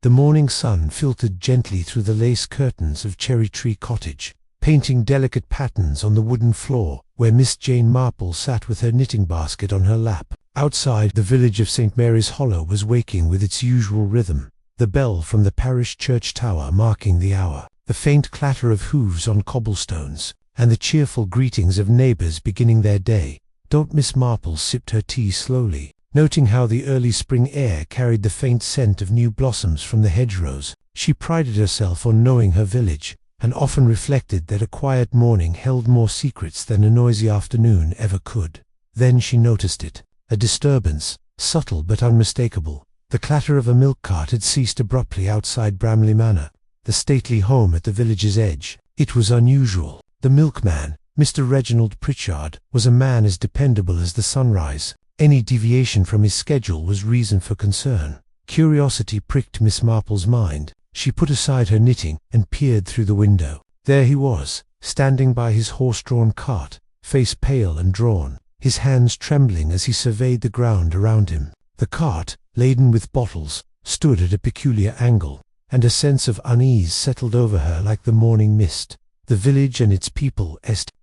The morning sun filtered gently through the lace curtains of Cherry Tree Cottage, painting delicate patterns on the wooden floor where Miss Jane Marple sat with her knitting basket on her lap. Outside, the village of St. Mary's Hollow was waking with its usual rhythm, the bell from the parish church tower marking the hour, the faint clatter of hooves on cobblestones, and the cheerful greetings of neighbours beginning their day. Miss Marple sipped her tea slowly, noting how the early spring air carried the faint scent of new blossoms from the hedgerows. She prided herself on knowing her village, and often reflected that a quiet morning held more secrets than a noisy afternoon ever could. Then she noticed it, a disturbance, subtle but unmistakable. The clatter of a milk cart had ceased abruptly outside Bramley Manor, the stately home at the village's edge. It was unusual. The milkman, Mr. Reginald Pritchard, was a man as dependable as the sunrise. Any deviation from his schedule was reason for concern. Curiosity pricked Miss Marple's mind. She put aside her knitting and peered through the window. There he was, standing by his horse-drawn cart, face pale and drawn, his hands trembling as he surveyed the ground around him. The cart, laden with bottles, stood at a peculiar angle, and a sense of unease settled over her like the morning mist. The village and its people.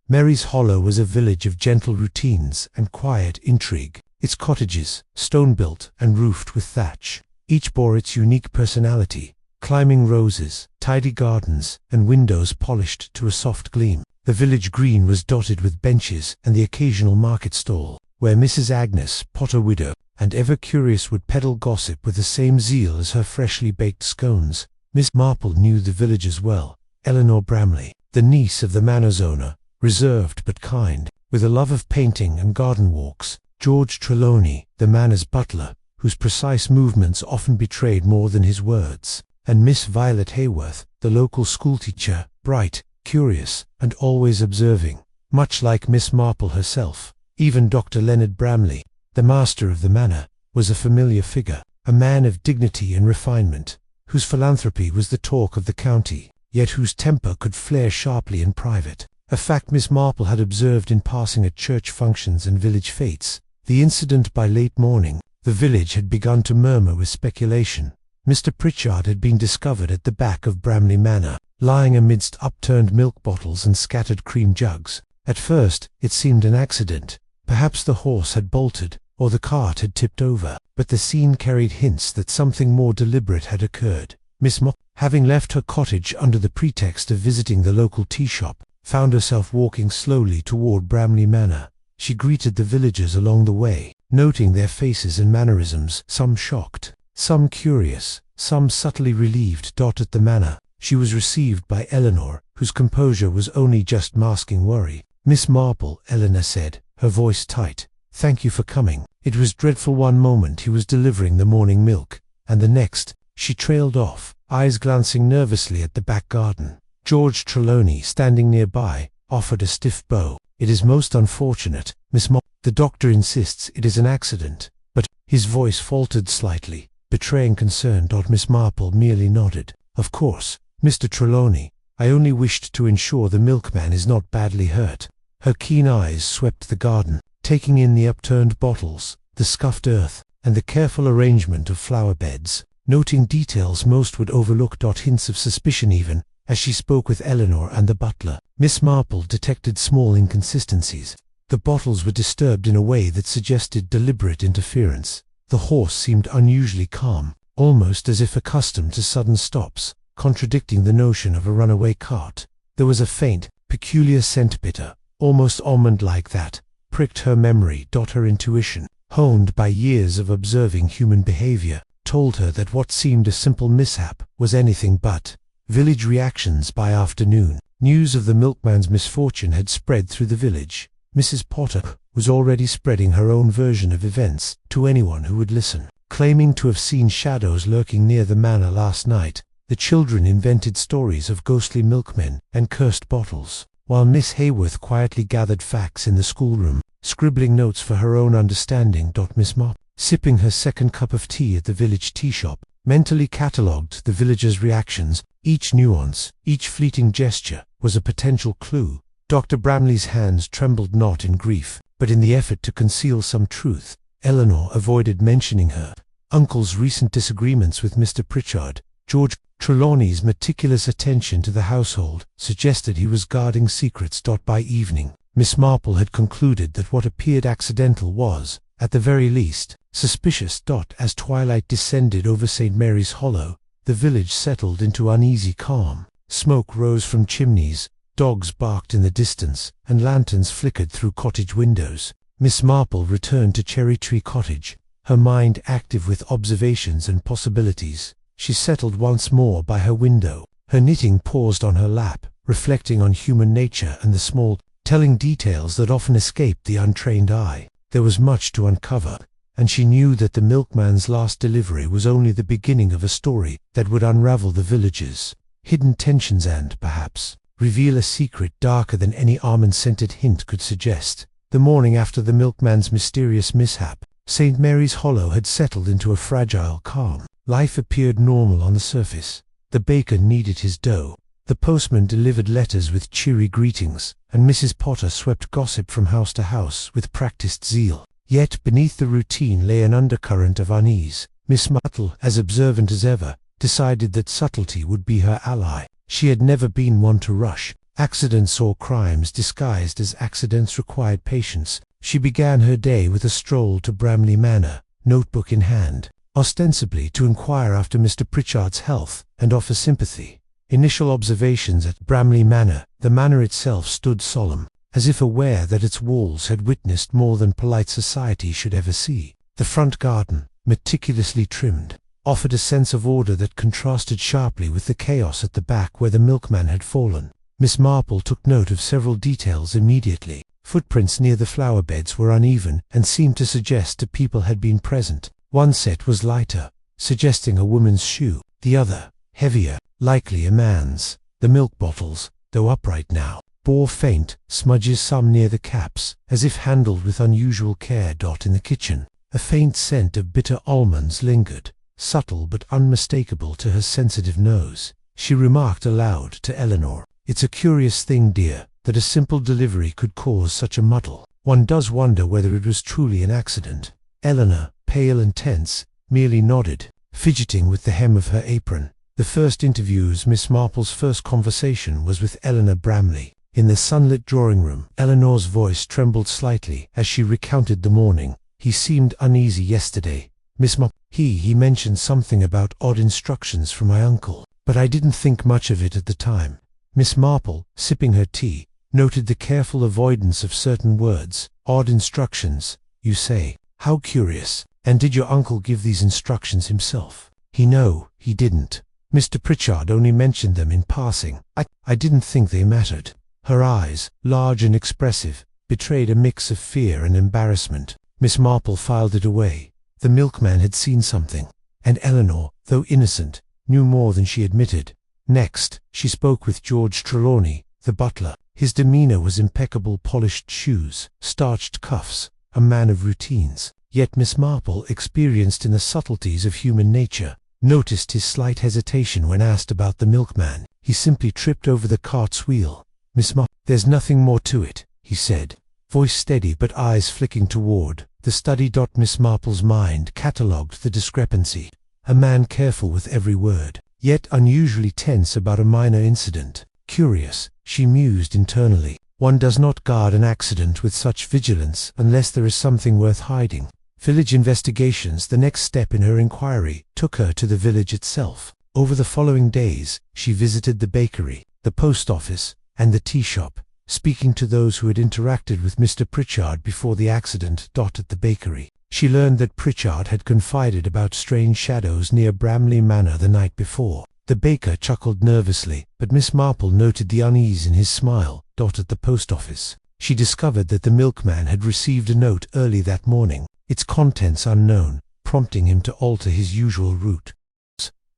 Mary's Hollow was a village of gentle routines and quiet intrigue. Its cottages, stone-built and roofed with thatch, each bore its unique personality. Climbing roses, tidy gardens, and windows polished to a soft gleam. The village green was dotted with benches and the occasional market stall, where Mrs. Agnes, Potter widow, and ever-curious would peddle gossip with the same zeal as her freshly baked scones. Miss Marple knew the villagers well. Eleanor Bramley, the niece of the manor's owner, reserved but kind, with a love of painting and garden walks. George Trelawney, the manor's butler, whose precise movements often betrayed more than his words, and Miss Violet Hayworth, the local schoolteacher, bright, curious, and always observing, much like Miss Marple herself. Even Dr. Leonard Bramley, the master of the manor, was a familiar figure, a man of dignity and refinement, whose philanthropy was the talk of the county, yet whose temper could flare sharply in private, a fact Miss Marple had observed in passing at church functions and village fêtes. The incident by late morning, the village had begun to murmur with speculation. Mr. Pritchard had been discovered at the back of Bramley Manor, lying amidst upturned milk bottles and scattered cream jugs. At first, it seemed an accident. Perhaps the horse had bolted, or the cart had tipped over, but the scene carried hints that something more deliberate had occurred. Miss Marple, having left her cottage under the pretext of visiting the local tea shop, found herself walking slowly toward Bramley Manor. She greeted the villagers along the way, noting their faces and mannerisms, some shocked, some curious, some subtly relieved. At the manor, she was received by Eleanor, whose composure was only just masking worry. "Miss Marple," Eleanor said, her voice tight, "thank you for coming." It was dreadful. One moment he was delivering the morning milk, and the next, she trailed off, eyes glancing nervously at the back garden. George Trelawney, standing nearby, offered a stiff bow. "It is most unfortunate, Miss Marple. The doctor insists it is an accident, but—" His voice faltered slightly, betraying concern. Miss Marple merely nodded. "Of course, Mr. Trelawney. I only wished to ensure the milkman is not badly hurt." Her keen eyes swept the garden, taking in the upturned bottles, the scuffed earth, and the careful arrangement of flower beds, noting details most would overlook. Hints of suspicion even, as she spoke with Eleanor and the butler. Miss Marple detected small inconsistencies. The bottles were disturbed in a way that suggested deliberate interference. The horse seemed unusually calm, almost as if accustomed to sudden stops, contradicting the notion of a runaway cart. There was a faint, peculiar scent, bitter, almost almond-like, that pricked her memory. Her intuition, honed by years of observing human behavior, told her that what seemed a simple mishap was anything but. Village reactions. By afternoon, news of the milkman's misfortune had spread through the village. Mrs. Potter was already spreading her own version of events to anyone who would listen, claiming to have seen shadows lurking near the manor last night. The children invented stories of ghostly milkmen and cursed bottles, while Miss Hayworth quietly gathered facts in the schoolroom, scribbling notes for her own understanding. Miss Marple, sipping her second cup of tea at the village tea shop, mentally catalogued the villagers' reactions. Each nuance, each fleeting gesture, was a potential clue. Dr. Bramley's hands trembled not in grief, but in the effort to conceal some truth. Eleanor avoided mentioning her uncle's recent disagreements with Mr. Pritchard, George Trelawney's meticulous attention to the household suggested he was guarding secrets. By evening, Miss Marple had concluded that what appeared accidental was, at the very least, suspicious. As twilight descended over St. Mary's Hollow, the village settled into uneasy calm. Smoke rose from chimneys, dogs barked in the distance, and lanterns flickered through cottage windows. Miss Marple returned to Cherry Tree Cottage, her mind active with observations and possibilities. She settled once more by her window, her knitting paused on her lap, reflecting on human nature and the small, telling details that often escaped the untrained eye. There was much to uncover, and she knew that the milkman's last delivery was only the beginning of a story that would unravel the village's hidden tensions and, perhaps, reveal a secret darker than any almond-scented hint could suggest. The morning after the milkman's mysterious mishap, St. Mary's Hollow had settled into a fragile calm. Life appeared normal on the surface. The baker kneaded his dough, the postman delivered letters with cheery greetings, and Mrs. Potter swept gossip from house to house with practiced zeal. Yet beneath the routine lay an undercurrent of unease. Miss Marple, as observant as ever, decided that subtlety would be her ally. She had never been one to rush. Accidents or crimes disguised as accidents required patience. She began her day with a stroll to Bramley Manor, notebook in hand, ostensibly to inquire after Mr. Pritchard's health and offer sympathy. Initial observations at Bramley Manor. The manor itself stood solemn, as if aware that its walls had witnessed more than polite society should ever see. The front garden, meticulously trimmed, offered a sense of order that contrasted sharply with the chaos at the back where the milkman had fallen. Miss Marple took note of several details immediately. Footprints near the flower beds were uneven and seemed to suggest that people had been present. One set was lighter, suggesting a woman's shoe. The other, heavier, likely a man's. The milk bottles, though upright now, bore faint smudges, some near the caps, as if handled with unusual care. In the kitchen, a faint scent of bitter almonds lingered, subtle but unmistakable to her sensitive nose. She remarked aloud to Eleanor, "It's a curious thing, dear, that a simple delivery could cause such a muddle. One does wonder whether it was truly an accident." Eleanor, pale and tense, merely nodded, fidgeting with the hem of her apron. The first interviews. Miss Marple's first conversation was with Eleanor Bramley. In the sunlit drawing room, Eleanor's voice trembled slightly as she recounted the morning. "He seemed uneasy yesterday, Miss Marple. He mentioned something about odd instructions from my uncle, but I didn't think much of it at the time." Miss Marple, sipping her tea, noted the careful avoidance of certain words. "Odd instructions, you say? How curious. And did your uncle give these instructions himself?" No, he didn't. Mr. Pritchard only mentioned them in passing. I didn't think they mattered." Her eyes, large and expressive, betrayed a mix of fear and embarrassment. Miss Marple filed it away. The milkman had seen something, and Eleanor, though innocent, knew more than she admitted. Next, she spoke with George Trelawney, the butler. His demeanor was impeccable: polished shoes, starched cuffs, a man of routines. Yet Miss Marple, experienced in the subtleties of human nature, noticed his slight hesitation when asked about the milkman. He simply tripped over the cart's wheel. "Miss Marple, there's nothing more to it," he said, voice steady but eyes flicking toward the study. Miss Marple's mind catalogued the discrepancy. A man careful with every word, yet unusually tense about a minor incident. Curious, she mused internally. One does not guard an accident with such vigilance unless there is something worth hiding. Village investigations. The next step in her inquiry took her to the village itself. Over the following days, she visited the bakery, the post office, and the tea shop, speaking to those who had interacted with Mr. Pritchard before the accident. At the bakery, she learned that Pritchard had confided about strange shadows near Bramley Manor the night before. The baker chuckled nervously, but Miss Marple noted the unease in his smile. At the post office, she discovered that the milkman had received a note early that morning, its contents unknown, prompting him to alter his usual route.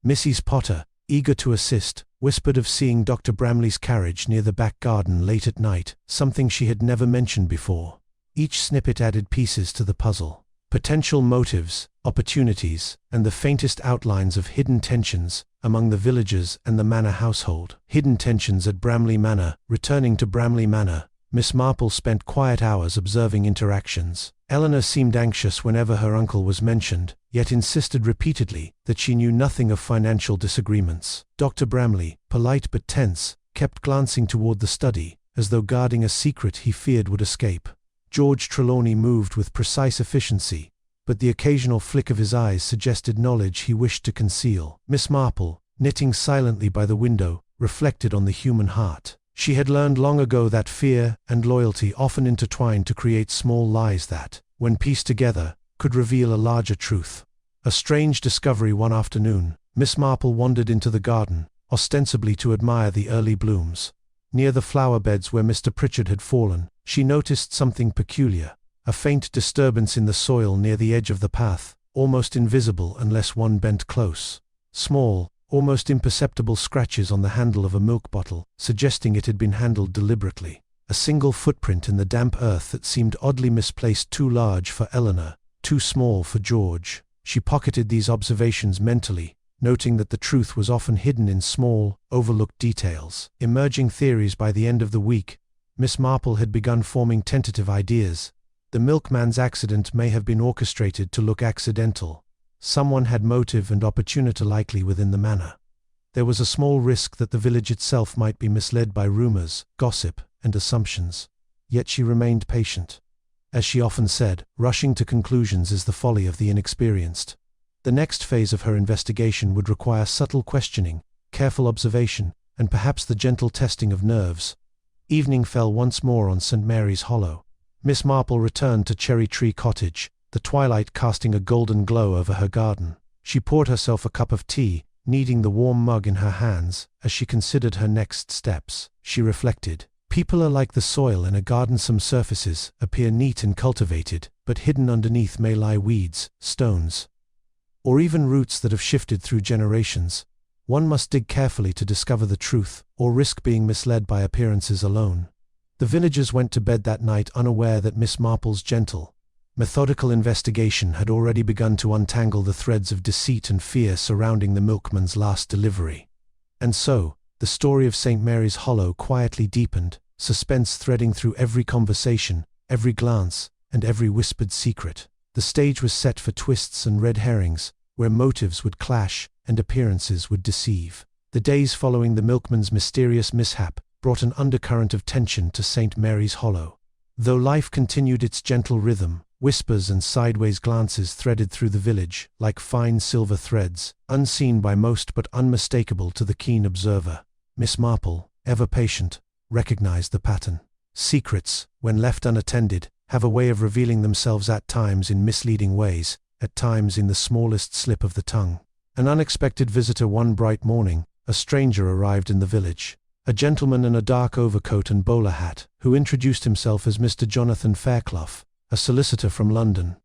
Mrs. Potter, eager to assist, whispered of seeing Dr. Bramley's carriage near the back garden late at night, something she had never mentioned before. Each snippet added pieces to the puzzle. Potential motives, opportunities, and the faintest outlines of hidden tensions among the villagers and the manor household. Hidden tensions at Bramley Manor. Returning to Bramley Manor, Miss Marple spent quiet hours observing interactions, Eleanor seemed anxious whenever her uncle was mentioned, yet insisted repeatedly that she knew nothing of financial disagreements. Dr. Bramley, polite but tense, kept glancing toward the study, as though guarding a secret he feared would escape. George Trelawney moved with precise efficiency, but the occasional flick of his eyes suggested knowledge he wished to conceal. Miss Marple, knitting silently by the window, reflected on the human heart. She had learned long ago that fear and loyalty often intertwine to create small lies that, when pieced together, could reveal a larger truth. A strange discovery one afternoon, Miss Marple wandered into the garden, ostensibly to admire the early blooms. Near the flower beds where Mr. Pritchard had fallen, she noticed something peculiar, a faint disturbance in the soil near the edge of the path, almost invisible unless one bent close. Small, almost imperceptible scratches on the handle of a milk bottle, suggesting it had been handled deliberately. A single footprint in the damp earth that seemed oddly misplaced, too large for Eleanor, too small for George. She pocketed these observations mentally, noting that the truth was often hidden in small, overlooked details. Emerging theories. By the end of the week, Miss Marple had begun forming tentative ideas. The milkman's accident may have been orchestrated to look accidental. Someone had motive and opportunity likely within the manor. There was a small risk that the village itself might be misled by rumors, gossip, and assumptions. Yet she remained patient. As she often said, rushing to conclusions is the folly of the inexperienced. The next phase of her investigation would require subtle questioning, careful observation, and perhaps the gentle testing of nerves. Evening fell once more on St. Mary's Hollow. Miss Marple returned to Cherry Tree Cottage, the twilight casting a golden glow over her garden. She poured herself a cup of tea, kneading the warm mug in her hands. As she considered her next steps, she reflected, people are like the soil in a garden. Some surfaces appear neat and cultivated, but hidden underneath may lie weeds, stones, or even roots that have shifted through generations. One must dig carefully to discover the truth, or risk being misled by appearances alone. The villagers went to bed that night unaware that Miss Marple's gentle, methodical investigation had already begun to untangle the threads of deceit and fear surrounding the milkman's last delivery. And so, the story of St. Mary's Hollow quietly deepened, suspense threading through every conversation, every glance, and every whispered secret. The stage was set for twists and red herrings, where motives would clash and appearances would deceive. The days following the milkman's mysterious mishap brought an undercurrent of tension to St. Mary's Hollow. Though life continued its gentle rhythm, whispers and sideways glances threaded through the village, like fine silver threads, unseen by most but unmistakable to the keen observer. Miss Marple, ever patient, recognized the pattern. Secrets, when left unattended, have a way of revealing themselves at times in misleading ways, at times in the smallest slip of the tongue. An unexpected visitor. One bright morning, a stranger arrived in the village. A gentleman in a dark overcoat and bowler hat, who introduced himself as Mr. Jonathan Fairclough, a solicitor from London.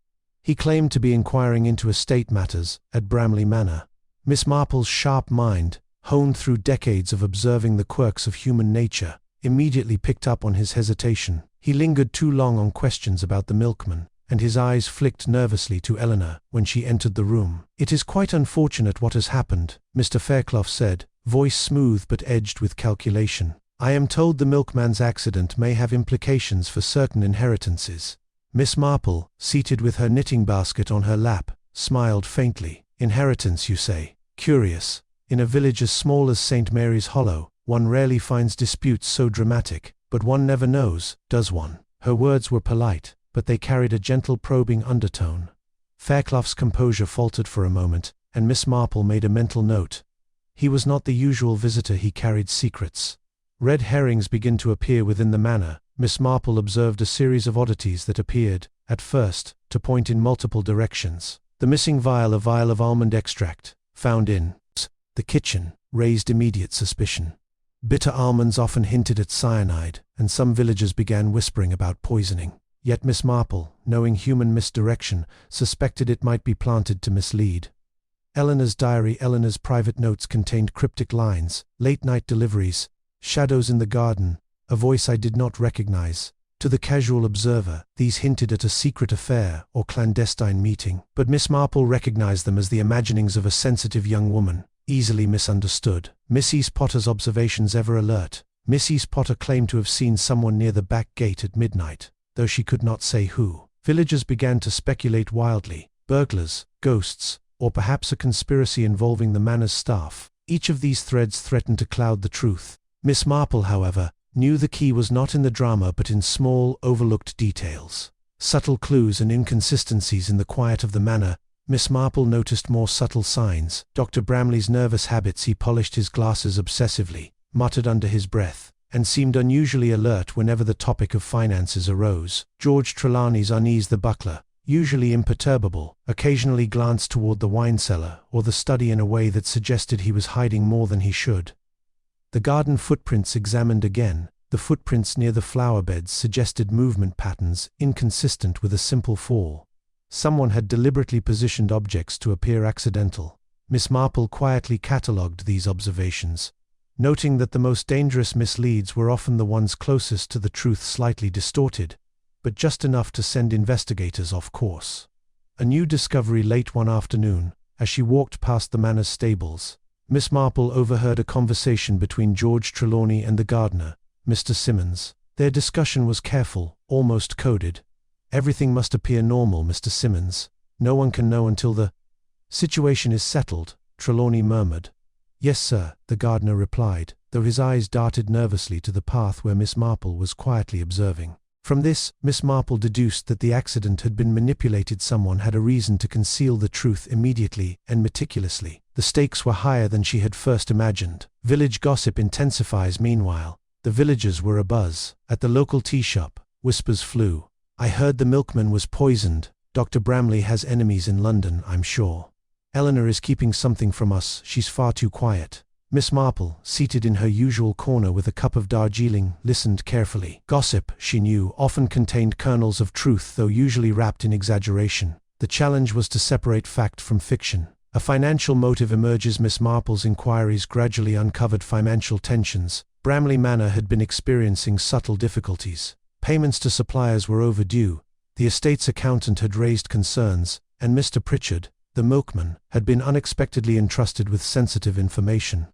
He claimed to be inquiring into estate matters at Bramley Manor. Miss Marple's sharp mind, honed through decades of observing the quirks of human nature, immediately picked up on his hesitation. He lingered too long on questions about the milkman, and his eyes flicked nervously to Eleanor when she entered the room. "It is quite unfortunate what has happened," Mr. Fairclough said, voice smooth but edged with calculation. "I am told the milkman's accident may have implications for certain inheritances." Miss Marple, seated with her knitting basket on her lap, smiled faintly. "Inheritance, you say? Curious. In a village as small as St. Mary's Hollow, one rarely finds disputes so dramatic, but one never knows, does one?" Her words were polite, but they carried a gentle probing undertone. Fairclough's composure faltered for a moment, and Miss Marple made a mental note. He was not the usual visitor. He carried secrets. Red herrings begin to appear within the manor. Miss Marple observed a series of oddities that appeared, at first, to point in multiple directions. The missing vial, a vial of almond extract, found in the kitchen, raised immediate suspicion. Bitter almonds often hinted at cyanide, and some villagers began whispering about poisoning. Yet Miss Marple, knowing human misdirection, suspected it might be planted to mislead. Eleanor's diary. Eleanor's private notes contained cryptic lines, late-night deliveries, shadows in the garden, a voice I did not recognize. To the casual observer, these hinted at a secret affair or clandestine meeting, but Miss Marple recognized them as the imaginings of a sensitive young woman, easily misunderstood. Mrs. Potter's observations. Ever alert, Mrs. Potter claimed to have seen someone near the back gate at midnight, though she could not say who. Villagers began to speculate wildly: burglars, ghosts, or perhaps a conspiracy involving the manor's staff. Each of these threads threatened to cloud the truth. Miss Marple, however, knew the key was not in the drama but in small, overlooked details. Subtle clues and inconsistencies in the quiet of the manor. Miss Marple noticed more subtle signs. Dr. Bramley's nervous habits. He polished his glasses obsessively, muttered under his breath, and seemed unusually alert whenever the topic of finances arose. George Trelawney's unease. The butler, usually imperturbable, occasionally glanced toward the wine cellar or the study in a way that suggested he was hiding more than he should. The garden footprints examined again. The footprints near the flower beds suggested movement patterns inconsistent with a simple fall. Someone had deliberately positioned objects to appear accidental. Miss Marple quietly catalogued these observations, noting that the most dangerous misleads were often the ones closest to the truth, slightly distorted, but just enough to send investigators off course. A new discovery late one afternoon, as she walked past the manor's stables. Miss Marple overheard a conversation between George Trelawney and the gardener, Mr. Simmons. Their discussion was careful, almost coded. "Everything must appear normal, Mr. Simmons. No one can know until the situation is settled," Trelawney murmured. "Yes, sir," the gardener replied, though his eyes darted nervously to the path where Miss Marple was quietly observing. From this, Miss Marple deduced that the accident had been manipulated. Someone had a reason to conceal the truth immediately and meticulously. The stakes were higher than she had first imagined. Village gossip intensifies. Meanwhile, the villagers were abuzz. At the local tea shop, whispers flew. "I heard the milkman was poisoned. Dr. Bramley has enemies in London, I'm sure. Eleanor is keeping something from us. She's far too quiet." Miss Marple, seated in her usual corner with a cup of Darjeeling, listened carefully. Gossip, she knew, often contained kernels of truth, though usually wrapped in exaggeration. The challenge was to separate fact from fiction. A financial motive emerges. Miss Marple's inquiries gradually uncovered financial tensions. Bramley Manor had been experiencing subtle difficulties. Payments to suppliers were overdue, the estate's accountant had raised concerns, and Mr. Pritchard, the milkman, had been unexpectedly entrusted with sensitive information.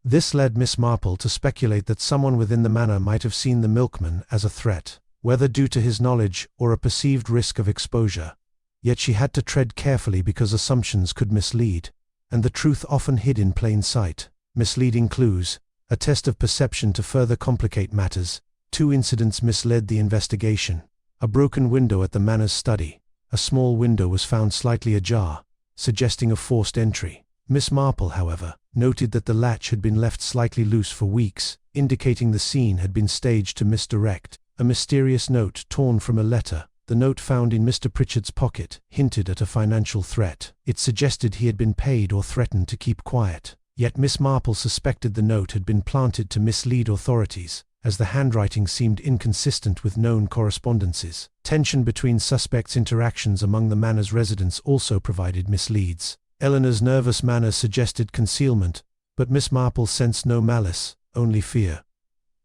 This led Miss Marple to speculate that someone within the manor might have seen the milkman as a threat, whether due to his knowledge or a perceived risk of exposure. Yet she had to tread carefully because assumptions could mislead, and the truth often hid in plain sight. Misleading clues, a test of perception to further complicate matters. 2 incidents misled the investigation. A broken window at the manor's study. A small window was found slightly ajar, suggesting a forced entry. Miss Marple, however, noted that the latch had been left slightly loose for weeks, indicating the scene had been staged to misdirect. A mysterious note torn from a letter. The note found in Mr. Pritchard's pocket hinted at a financial threat. It suggested he had been paid or threatened to keep quiet. Yet Miss Marple suspected the note had been planted to mislead authorities, as the handwriting seemed inconsistent with known correspondences. Tension between suspects' interactions among the manor's residents also provided misleads. Eleanor's nervous manner suggested concealment, but Miss Marple sensed no malice, only fear.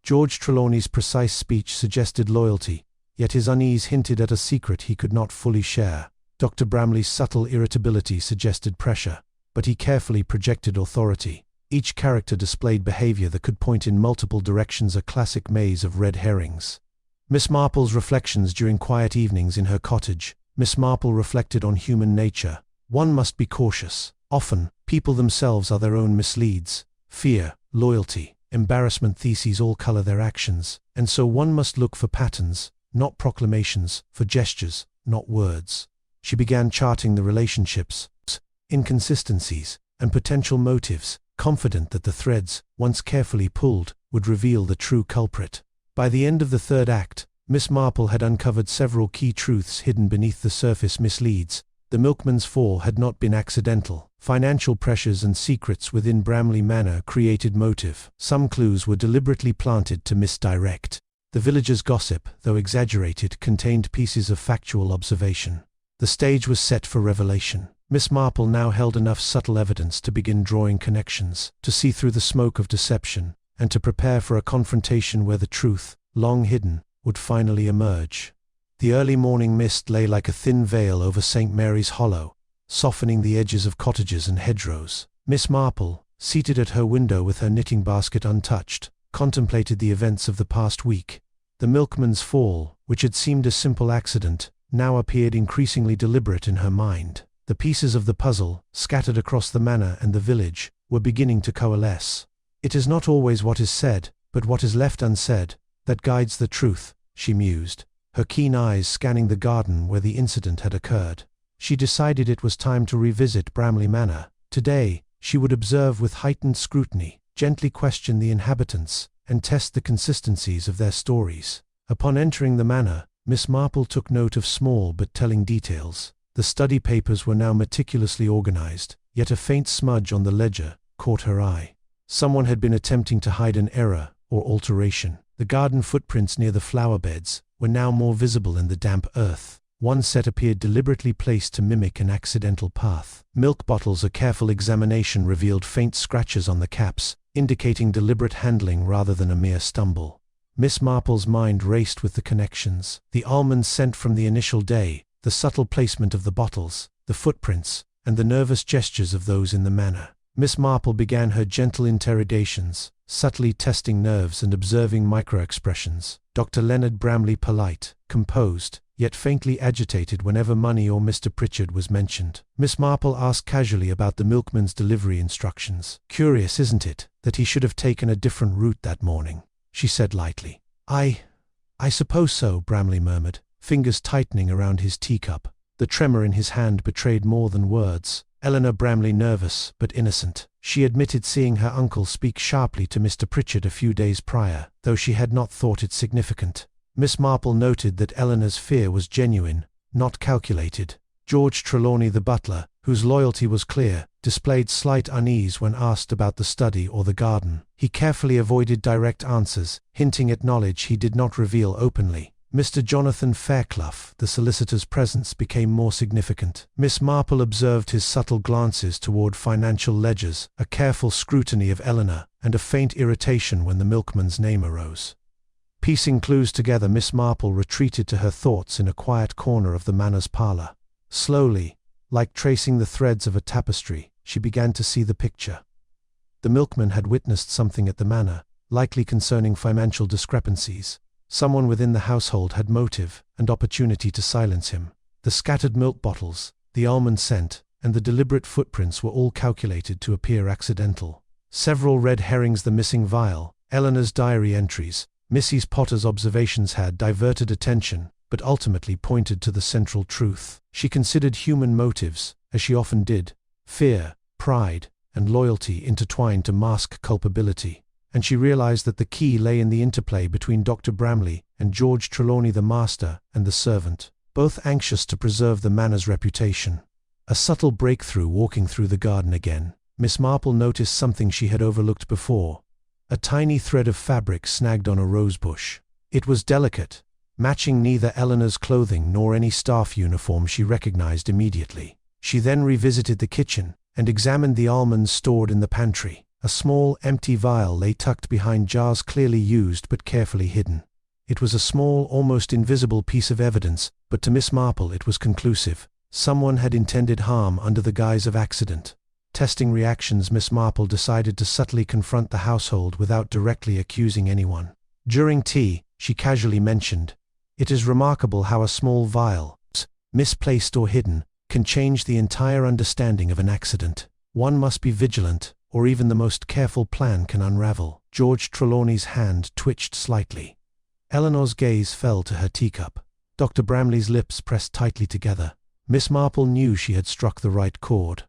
George Trelawney's precise speech suggested loyalty, yet his unease hinted at a secret he could not fully share. Dr. Bramley's subtle irritability suggested pressure, but he carefully projected authority. Each character displayed behavior that could point in multiple directions, a classic maze of red herrings. Miss Marple's reflections during quiet evenings in her cottage. Miss Marple reflected on human nature. One must be cautious. Often, people themselves are their own misleads. Fear, loyalty, embarrassment, theses all color their actions, and so one must look for patterns, not proclamations, for gestures, not words. She began charting the relationships, inconsistencies, and potential motives, confident that the threads, once carefully pulled, would reveal the true culprit. By the end of the 3rd act, Miss Marple had uncovered several key truths hidden beneath the surface misleads. The milkman's fall had not been accidental. Financial pressures and secrets within Bramley Manor created motive. Some clues were deliberately planted to misdirect. The villagers' gossip, though exaggerated, contained pieces of factual observation. The stage was set for revelation. Miss Marple now held enough subtle evidence to begin drawing connections, to see through the smoke of deception, and to prepare for a confrontation where the truth, long hidden, would finally emerge. The early morning mist lay like a thin veil over St. Mary's Hollow, softening the edges of cottages and hedgerows. Miss Marple, seated at her window with her knitting basket untouched, contemplated the events of the past week. The milkman's fall, which had seemed a simple accident, now appeared increasingly deliberate in her mind. The pieces of the puzzle, scattered across the manor and the village, were beginning to coalesce. It is not always what is said, but what is left unsaid, that guides the truth, she mused, her keen eyes scanning the garden where the incident had occurred. She decided it was time to revisit Bramley Manor. Today, she would observe with heightened scrutiny, gently question the inhabitants, and test the consistencies of their stories. Upon entering the manor, Miss Marple took note of small but telling details. The study papers were now meticulously organized, yet a faint smudge on the ledger caught her eye. Someone had been attempting to hide an error or alteration. The garden footprints near the flower beds were now more visible in the damp earth. One set appeared deliberately placed to mimic an accidental path. Milk bottles. A careful examination revealed faint scratches on the caps, indicating deliberate handling rather than a mere stumble. Miss Marple's mind raced with the connections. The almonds sent from the initial day, the subtle placement of the bottles, the footprints, and the nervous gestures of those in the manor. Miss Marple began her gentle interrogations, subtly testing nerves and observing micro-expressions. Dr. Leonard Bramley, polite, composed, yet faintly agitated whenever money or Mr. Pritchard was mentioned. Miss Marple asked casually about the milkman's delivery instructions. Curious, isn't it, that he should have taken a different route that morning, she said lightly. I suppose so, Bramley murmured, fingers tightening around his teacup. The tremor in his hand betrayed more than words. Eleanor Bramley, nervous but innocent. She admitted seeing her uncle speak sharply to Mr. Pritchard a few days prior, though she had not thought it significant. Miss Marple noted that Eleanor's fear was genuine, not calculated. George Trelawney, the butler, whose loyalty was clear, displayed slight unease when asked about the study or the garden. He carefully avoided direct answers, hinting at knowledge he did not reveal openly. Mr. Jonathan Fairclough, the solicitor's presence became more significant. Miss Marple observed his subtle glances toward financial ledgers, a careful scrutiny of Eleanor, and a faint irritation when the milkman's name arose. Piecing clues together, Miss Marple retreated to her thoughts in a quiet corner of the manor's parlor. Slowly, like tracing the threads of a tapestry, she began to see the picture. The milkman had witnessed something at the manor, likely concerning financial discrepancies. Someone within the household had motive and opportunity to silence him. The scattered milk bottles, the almond scent, and the deliberate footprints were all calculated to appear accidental. Several red herrings, the missing vial, Eleanor's diary entries, Mrs. Potter's observations had diverted attention, but ultimately pointed to the central truth. She considered human motives, as she often did, fear, pride, and loyalty intertwined to mask culpability. And she realized that the key lay in the interplay between Dr. Bramley and George Trelawney, the master and the servant, both anxious to preserve the manor's reputation. A subtle breakthrough. Walking through the garden again, Miss Marple noticed something she had overlooked before. A tiny thread of fabric snagged on a rosebush. It was delicate, matching neither Eleanor's clothing nor any staff uniform she recognized immediately. She then revisited the kitchen and examined the almonds stored in the pantry. A small, empty vial lay tucked behind jars clearly used but carefully hidden. It was a small, almost invisible piece of evidence, but to Miss Marple it was conclusive. Someone had intended harm under the guise of accident. Testing reactions, Miss Marple decided to subtly confront the household without directly accusing anyone. During tea, she casually mentioned, "It is remarkable how a small vial, misplaced or hidden, can change the entire understanding of an accident. One must be vigilant, or even the most careful plan can unravel." George Trelawney's hand twitched slightly. Eleanor's gaze fell to her teacup. Dr. Bramley's lips pressed tightly together. Miss Marple knew she had struck the right chord.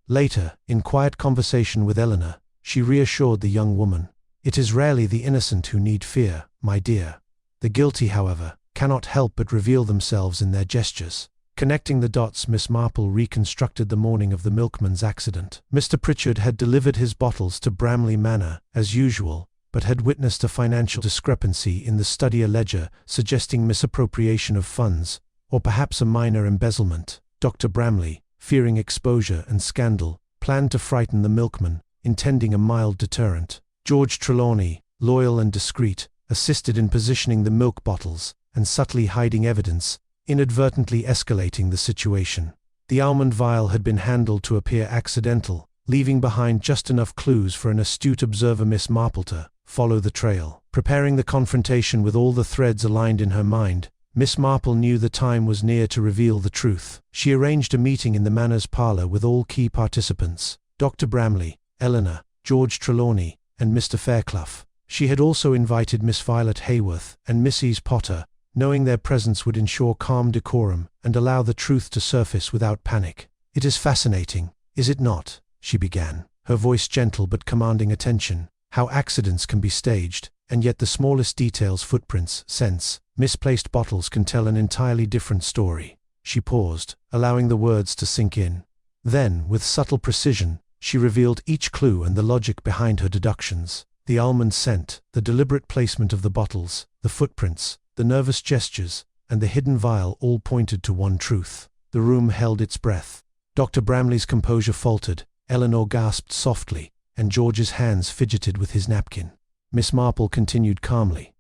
Later, in quiet conversation with Eleanor, she reassured the young woman. "It is rarely the innocent who need fear, my dear. The guilty, however, cannot help but reveal themselves in their gestures." Connecting the dots, Miss Marple reconstructed the morning of the milkman's accident. Mr. Pritchard had delivered his bottles to Bramley Manor, as usual, but had witnessed a financial discrepancy in the study ledger, suggesting misappropriation of funds, or perhaps a minor embezzlement. Dr. Bramley, fearing exposure and scandal, planned to frighten the milkman, intending a mild deterrent. George Trelawney, loyal and discreet, assisted in positioning the milk bottles and subtly hiding evidence, inadvertently escalating the situation. The almond vial had been handled to appear accidental, leaving behind just enough clues for an astute observer, Miss Marple, to follow the trail. Preparing the confrontation with all the threads aligned in her mind, Miss Marple knew the time was near to reveal the truth. She arranged a meeting in the Manor's parlour with all key participants: Dr. Bramley, Eleanor, George Trelawney, and Mr. Fairclough. She had also invited Miss Violet Hayworth and Mrs. Potter, knowing their presence would ensure calm decorum and allow the truth to surface without panic. "It is fascinating, is it not?" she began, her voice gentle but commanding attention. "How accidents can be staged, and yet the smallest details, footprints, scents, misplaced bottles can tell an entirely different story." She paused, allowing the words to sink in. Then, with subtle precision, she revealed each clue and the logic behind her deductions. The almond scent, the deliberate placement of the bottles, the footprints, the nervous gestures, and the hidden vial all pointed to one truth. The room held its breath. Dr. Bramley's composure faltered, Eleanor gasped softly, and George's hands fidgeted with his napkin. Miss Marple continued calmly.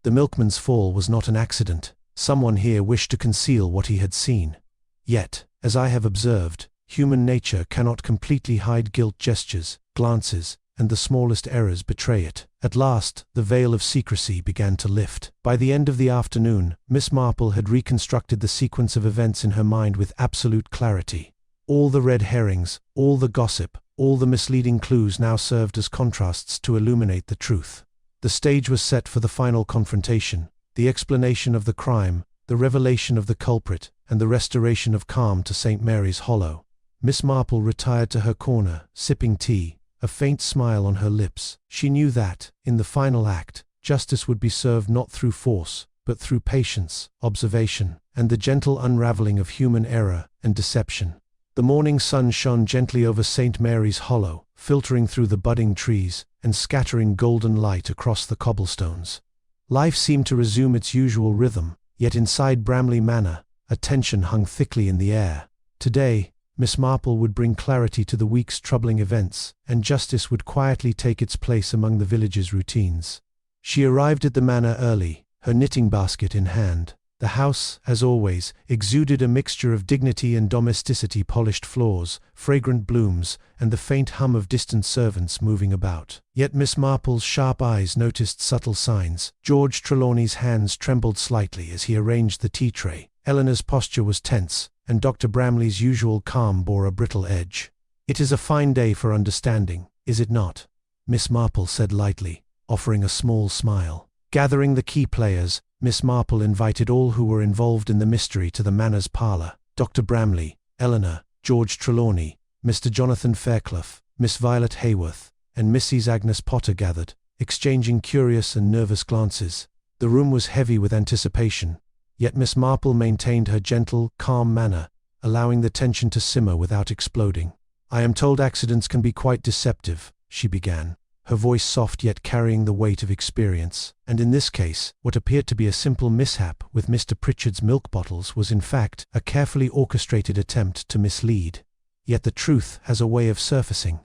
"The milkman's fall was not an accident. Someone here wished to conceal what he had seen. Yet, as I have observed, human nature cannot completely hide guilt. Gestures, glances, and the smallest errors betray it." At last, the veil of secrecy began to lift. By the end of the afternoon, Miss Marple had reconstructed the sequence of events in her mind with absolute clarity. All the red herrings, all the gossip, all the misleading clues now served as contrasts to illuminate the truth. The stage was set for the final confrontation, the explanation of the crime, the revelation of the culprit, and the restoration of calm to St. Mary's Hollow. Miss Marple retired to her corner, sipping tea, a faint smile on her lips. She knew that, in the final act, justice would be served not through force, but through patience, observation, and the gentle unraveling of human error and deception. The morning sun shone gently over St. Mary's Hollow, filtering through the budding trees and scattering golden light across the cobblestones. Life seemed to resume its usual rhythm, yet inside Bramley Manor, a tension hung thickly in the air. Today, Miss Marple would bring clarity to the week's troubling events, and justice would quietly take its place among the village's routines. She arrived at the manor early, her knitting basket in hand. The house, as always, exuded a mixture of dignity and domesticity: polished floors, fragrant blooms, and the faint hum of distant servants moving about. Yet Miss Marple's sharp eyes noticed subtle signs. George Trelawney's hands trembled slightly as he arranged the tea tray. Eleanor's posture was tense, and Dr. Bramley's usual calm bore a brittle edge. "It is a fine day for understanding, is it not?" Miss Marple said lightly, offering a small smile. Gathering the key players, Miss Marple invited all who were involved in the mystery to the Manor's parlour: Dr. Bramley, Eleanor, George Trelawney, Mr. Jonathan Fairclough, Miss Violet Hayworth, and Mrs. Agnes Potter gathered, exchanging curious and nervous glances. The room was heavy with anticipation, yet Miss Marple maintained her gentle, calm manner, allowing the tension to simmer without exploding. "I am told accidents can be quite deceptive," she began, her voice soft yet carrying the weight of experience. "And in this case, what appeared to be a simple mishap with Mr. Pritchard's milk bottles was in fact a carefully orchestrated attempt to mislead. Yet the truth has a way of surfacing,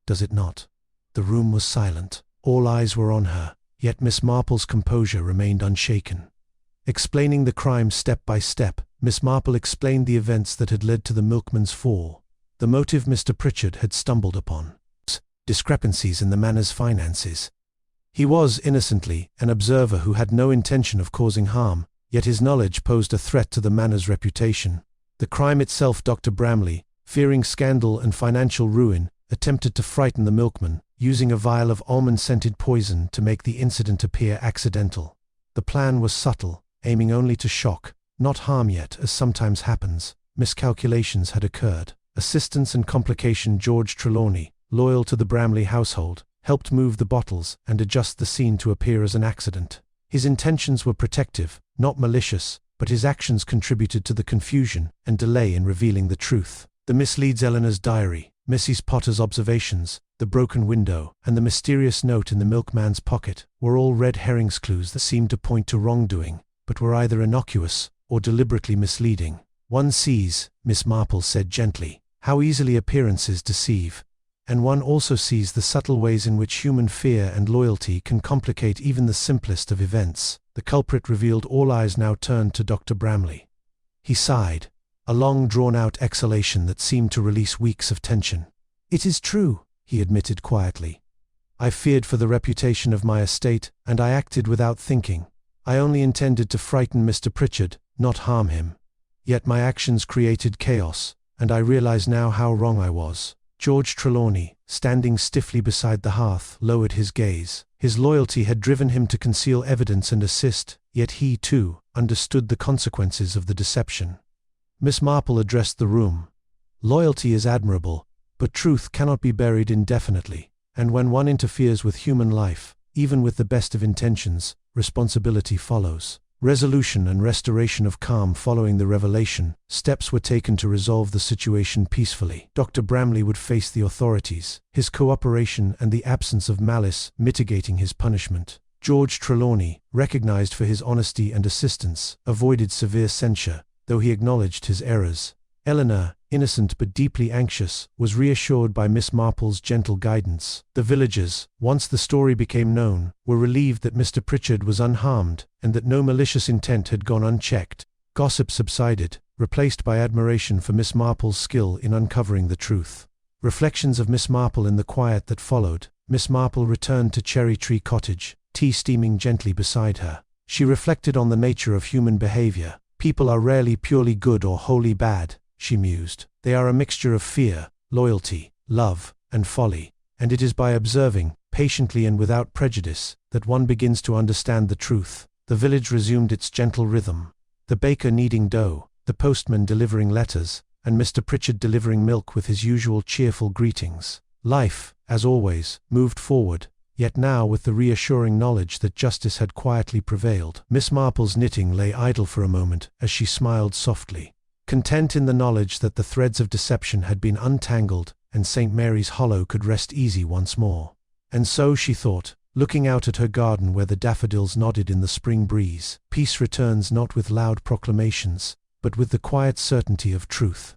does it not?" The room was silent. All eyes were on her, yet Miss Marple's composure remained unshaken. Explaining the crime step by step, Miss Marple explained the events that had led to the milkman's fall, the motive Mr. Pritchard had stumbled upon, discrepancies in the manor's finances. He was, innocently, an observer who had no intention of causing harm, yet his knowledge posed a threat to the manor's reputation. The crime itself: Dr. Bramley, fearing scandal and financial ruin, attempted to frighten the milkman, using a vial of almond-scented poison to make the incident appear accidental. The plan was subtle, aiming only to shock, not harm. Yet, as sometimes happens, miscalculations had occurred. Assistance and complication: George Trelawney, loyal to the Bramley household, helped move the bottles and adjust the scene to appear as an accident. His intentions were protective, not malicious, but his actions contributed to the confusion and delay in revealing the truth. The misleads: Eleanor's diary, Mrs. Potter's observations, the broken window, and the mysterious note in the milkman's pocket, were all red herrings, clues that seemed to point to wrongdoing, but were either innocuous or deliberately misleading. "One sees," Miss Marple said gently, "how easily appearances deceive. And one also sees the subtle ways in which human fear and loyalty can complicate even the simplest of events." The culprit revealed. All eyes now turned to Dr. Bramley. He sighed, a long drawn-out exhalation that seemed to release weeks of tension. "It is true," he admitted quietly. "I feared for the reputation of my estate, and I acted without thinking. I only intended to frighten Mr. Pritchard, not harm him. Yet my actions created chaos, and I realize now how wrong I was." George Trelawney, standing stiffly beside the hearth, lowered his gaze. His loyalty had driven him to conceal evidence and assist, yet he, too, understood the consequences of the deception. Miss Marple addressed the room. "Loyalty is admirable, but truth cannot be buried indefinitely, and when one interferes with human life, even with the best of intentions, responsibility follows." Resolution and restoration of calm following the revelation, steps were taken to resolve the situation peacefully. Dr. Bramley would face the authorities, his cooperation and the absence of malice mitigating his punishment. George Trelawney, recognized for his honesty and assistance, avoided severe censure, though he acknowledged his errors. Eleanor, innocent but deeply anxious, was reassured by Miss Marple's gentle guidance. The villagers, once the story became known, were relieved that Mr. Pritchard was unharmed, and that no malicious intent had gone unchecked. Gossip subsided, replaced by admiration for Miss Marple's skill in uncovering the truth. Reflections of Miss Marple in the quiet that followed. Miss Marple returned to Cherry Tree Cottage, tea steaming gently beside her. She reflected on the nature of human behavior. "People are rarely purely good or wholly bad," she mused. "They are a mixture of fear, loyalty, love, and folly, and it is by observing, patiently and without prejudice, that one begins to understand the truth." The village resumed its gentle rhythm. The baker kneading dough, the postman delivering letters, and Mr. Pritchard delivering milk with his usual cheerful greetings. Life, as always, moved forward, yet now with the reassuring knowledge that justice had quietly prevailed. Miss Marple's knitting lay idle for a moment as she smiled softly, content in the knowledge that the threads of deception had been untangled and St. Mary's Hollow could rest easy once more. And so, she thought, looking out at her garden where the daffodils nodded in the spring breeze, peace returns not with loud proclamations, but with the quiet certainty of truth.